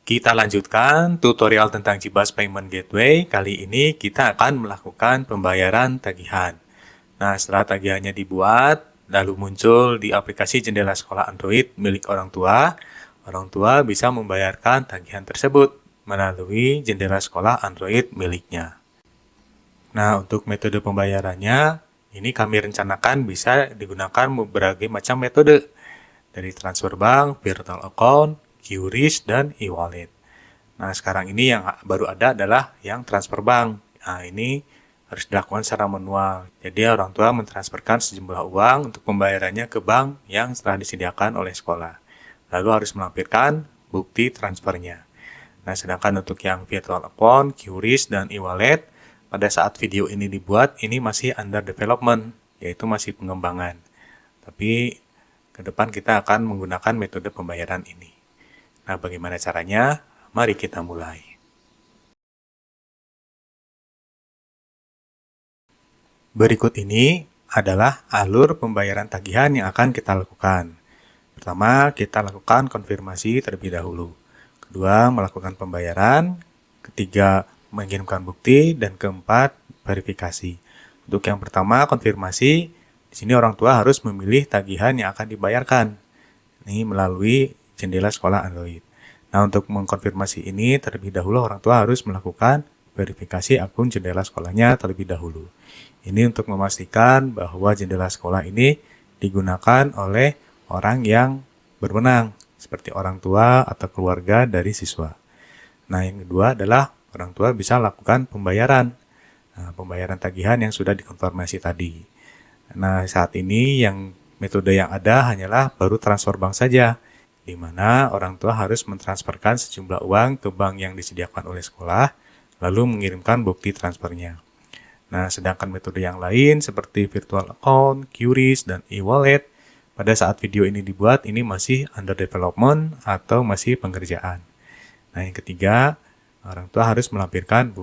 Kita lanjutkan tutorial tentang Cibas Payment Gateway. Kali ini kita akan melakukan pembayaran tagihan. Nah, setelah tagihannya dibuat, lalu muncul di aplikasi jendela sekolah Android milik orang tua bisa membayarkan tagihan tersebut melalui jendela sekolah Android miliknya. Nah, untuk metode pembayarannya, ini kami rencanakan bisa digunakan berbagai macam metode, dari transfer bank, virtual account, QRIS, dan e-wallet. Nah, sekarang ini yang baru ada adalah yang transfer bank. Nah, ini harus dilakukan secara manual. Jadi, orang tua mentransferkan sejumlah uang untuk pembayarannya ke bank yang telah disediakan oleh sekolah. Lalu harus melampirkan bukti transfernya. Nah, sedangkan untuk yang virtual account, QRIS, dan e-wallet, pada saat video ini dibuat, ini masih under development, yaitu masih pengembangan. Tapi, ke depan kita akan menggunakan metode pembayaran ini. Nah, bagaimana caranya? Mari kita mulai. Berikut ini adalah alur pembayaran tagihan yang akan kita lakukan. Pertama, kita lakukan konfirmasi terlebih dahulu. Kedua, melakukan pembayaran. Ketiga, mengirimkan bukti. Dan keempat, verifikasi. Untuk yang pertama, konfirmasi. Di sini orang tua harus memilih tagihan yang akan dibayarkan. Ini melalui jendela sekolah Android. Nah, untuk mengkonfirmasi ini, terlebih dahulu orang tua harus melakukan verifikasi akun jendela sekolahnya terlebih dahulu. Ini untuk memastikan bahwa jendela sekolah ini digunakan oleh orang yang berwenang, seperti orang tua atau keluarga dari siswa. Nah, yang kedua adalah orang tua bisa lakukan pembayaran. Nah, pembayaran tagihan yang sudah dikonfirmasi tadi. Nah, saat ini yang metode yang ada hanyalah baru transfer bank saja, di mana orang tua harus mentransferkan sejumlah uang ke bank yang disediakan oleh sekolah, lalu mengirimkan bukti transfernya. Nah, sedangkan metode yang lain seperti virtual account, QRIS, dan e-wallet, pada saat video ini dibuat, ini masih under development atau masih pengerjaan. Nah, yang ketiga, orang tua harus melampirkan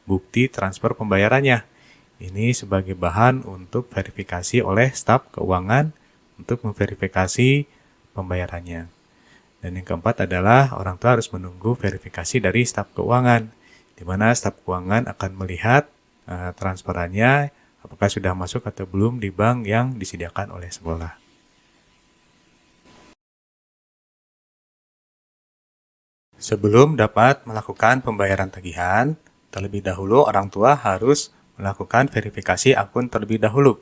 bukti transfer pembayarannya. Ini sebagai bahan untuk verifikasi oleh staf keuangan untuk memverifikasi pembayarannya. Dan yang keempat adalah orang tua harus menunggu verifikasi dari staf keuangan, di mana staf keuangan akan melihat transferannya apakah sudah masuk atau belum di bank yang disediakan oleh sekolah. Sebelum dapat melakukan pembayaran tagihan, terlebih dahulu orang tua harus melakukan verifikasi akun terlebih dahulu.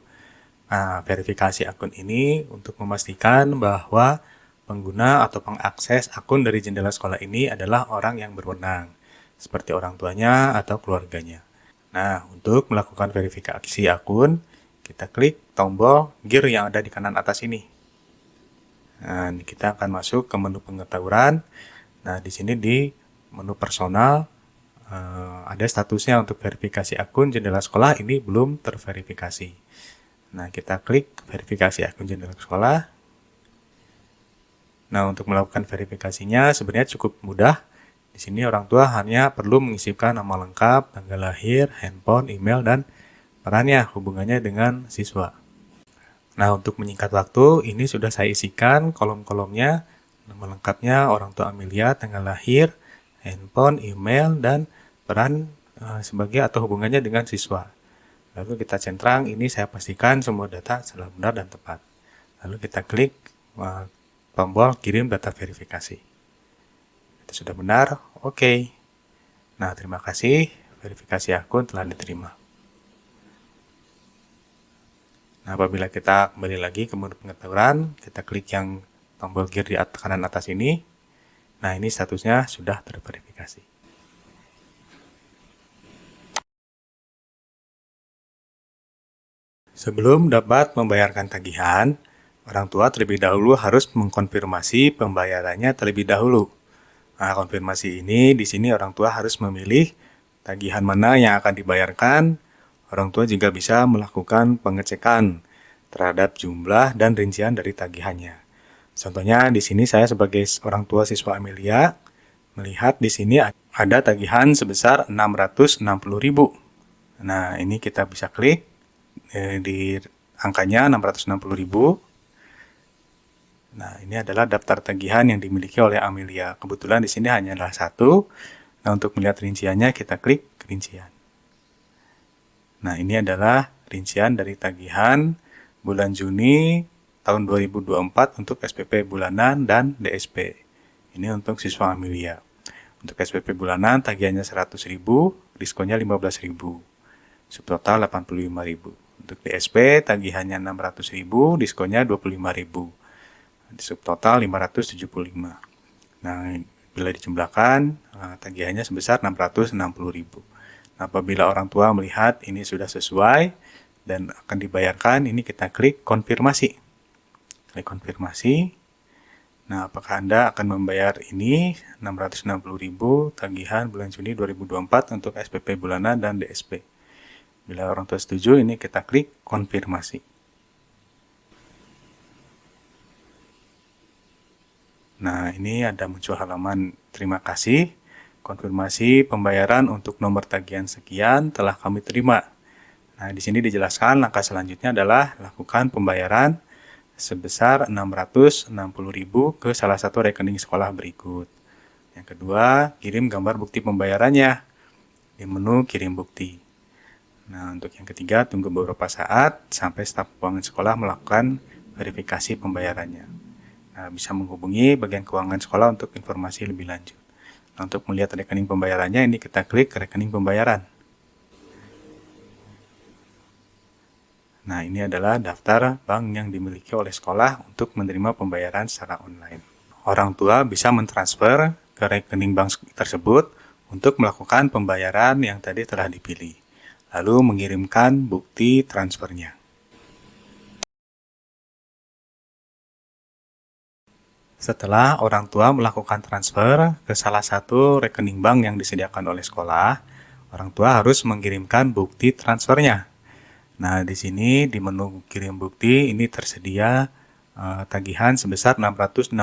Nah, verifikasi akun ini untuk memastikan bahwa pengguna atau pengakses akun dari jendela sekolah ini adalah orang yang berwenang, seperti orang tuanya atau keluarganya. Nah, untuk melakukan verifikasi akun, kita klik tombol gear yang ada di kanan atas ini. Nah, kita akan masuk ke menu pengetahuan. Nah, di sini di menu personal, ada statusnya untuk verifikasi akun jendela sekolah ini belum terverifikasi. Nah, kita klik verifikasi akun jendela sekolah. Nah, untuk melakukan verifikasinya sebenarnya cukup mudah. Di sini orang tua hanya perlu mengisikan nama lengkap, tanggal lahir, handphone, email, dan perannya hubungannya dengan siswa. Nah, untuk menyingkat waktu, ini sudah saya isikan kolom-kolomnya. Nama lengkapnya orang tua Amelia, tanggal lahir, handphone, email, dan peran sebagai atau hubungannya dengan siswa. Lalu kita centang, ini saya pastikan semua data adalah benar dan tepat. Lalu kita klik tombol kirim data verifikasi. Itu sudah benar, oke. Nah, terima kasih, verifikasi akun telah diterima. Nah, apabila kita kembali lagi ke menu pengetahuan, kita klik yang tombol gear di kanan atas ini. Nah, ini statusnya sudah terverifikasi. Sebelum dapat membayarkan tagihan, orang tua terlebih dahulu harus mengkonfirmasi pembayarannya terlebih dahulu. Nah, konfirmasi ini di sini orang tua harus memilih tagihan mana yang akan dibayarkan. Orang tua juga bisa melakukan pengecekan terhadap jumlah dan rincian dari tagihannya. Contohnya di sini saya sebagai orang tua siswa Amelia melihat di sini ada tagihan sebesar 660.000. Nah, ini kita bisa klik di angkanya 660.000. Nah, ini adalah daftar tagihan yang dimiliki oleh Amelia. Kebetulan di sini hanyalah satu. Nah, untuk melihat rinciannya kita klik rincian. Nah, ini adalah rincian dari tagihan bulan Juni tahun 2024 untuk SPP bulanan dan DSP. Ini untuk siswa Amelia. Untuk SPP bulanan tagihannya 100.000, diskonnya 15.000. Subtotal 85.000. Untuk DSP tagihannya 600.000, diskonnya 25.000. Subtotal 575. Nah, bila dijumlahkan, tagihannya sebesar 660.000. Nah, apabila orang tua melihat ini sudah sesuai dan akan dibayarkan, ini kita klik konfirmasi. Klik konfirmasi. Nah, apakah Anda akan membayar ini 660.000 tagihan bulan Juni 2024 untuk SPP bulanan dan DSP? Bila orang tua setuju, ini kita klik konfirmasi. Nah, ini ada muncul halaman terima kasih. Konfirmasi pembayaran untuk nomor tagihan sekian telah kami terima. Nah, di sini dijelaskan langkah selanjutnya adalah lakukan pembayaran sebesar 660.000 ke salah satu rekening sekolah berikut. Yang kedua, kirim gambar bukti pembayarannya di menu kirim bukti. Nah, untuk yang ketiga, tunggu beberapa saat sampai staf keuangan sekolah melakukan verifikasi pembayarannya. Nah, bisa menghubungi bagian keuangan sekolah untuk informasi lebih lanjut. Nah, untuk melihat rekening pembayarannya, ini kita klik rekening pembayaran. Nah, ini adalah daftar bank yang dimiliki oleh sekolah untuk menerima pembayaran secara online. Orang tua bisa mentransfer ke rekening bank tersebut untuk melakukan pembayaran yang tadi telah dipilih, lalu mengirimkan bukti transfernya. Setelah orang tua melakukan transfer ke salah satu rekening bank yang disediakan oleh sekolah, orang tua harus mengirimkan bukti transfernya. Nah, di sini di menu kirim bukti ini tersedia tagihan sebesar 660.000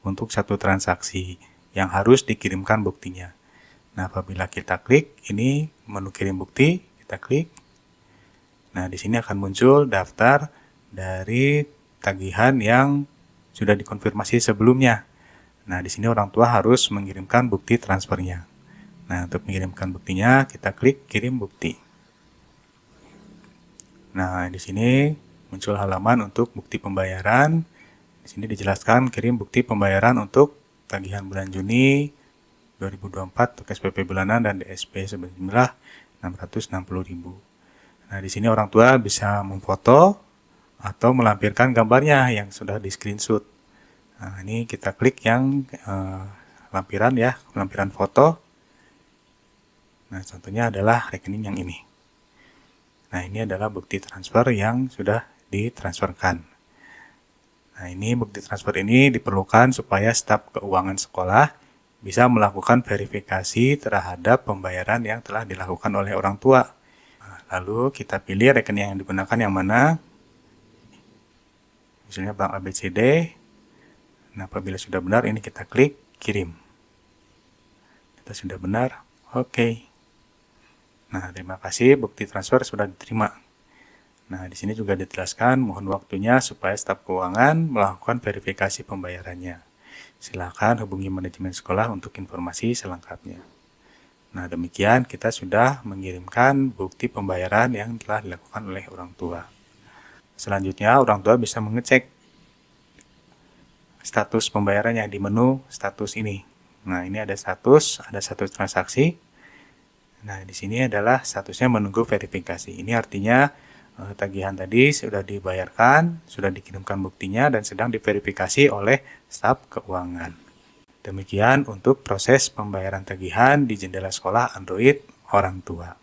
untuk satu transaksi yang harus dikirimkan buktinya. Nah, apabila kita klik ini menu kirim bukti, kita klik. Nah, di sini akan muncul daftar dari tagihan yang sudah dikonfirmasi sebelumnya. Nah, di sini orang tua harus mengirimkan bukti transfernya. Nah, untuk mengirimkan buktinya, kita klik kirim bukti. Nah, di sini muncul halaman untuk bukti pembayaran. Di sini dijelaskan kirim bukti pembayaran untuk tagihan bulan Juni 2024 untuk SPP bulanan dan DSP sejumlah 660.000. Nah, di sini orang tua bisa memfoto atau melampirkan gambarnya yang sudah di screenshot. Nah, ini kita klik yang lampiran ya, lampiran foto. Nah, contohnya adalah rekening yang ini. Nah, ini adalah bukti transfer yang sudah ditransferkan. Nah, ini bukti transfer ini diperlukan supaya staf keuangan sekolah bisa melakukan verifikasi terhadap pembayaran yang telah dilakukan oleh orang tua. Nah, lalu kita pilih rekening yang digunakan yang mana. Misalnya bank ABCD. Nah, apabila sudah benar, ini kita klik kirim. Kita sudah benar, oke. Nah, terima kasih, bukti transfer sudah diterima. Nah, di sini juga dijelaskan mohon waktunya supaya staf keuangan melakukan verifikasi pembayarannya. Silakan hubungi manajemen sekolah untuk informasi selengkapnya. Nah, demikian kita sudah mengirimkan bukti pembayaran yang telah dilakukan oleh orang tua. Selanjutnya, orang tua bisa mengecek status pembayarannya di menu status ini. Nah, ini ada status transaksi. Nah, di sini adalah statusnya menunggu verifikasi. Ini artinya tagihan tadi sudah dibayarkan, sudah dikirimkan buktinya, dan sedang diverifikasi oleh staf keuangan. Demikian untuk proses pembayaran tagihan di jendela sekolah Android orang tua.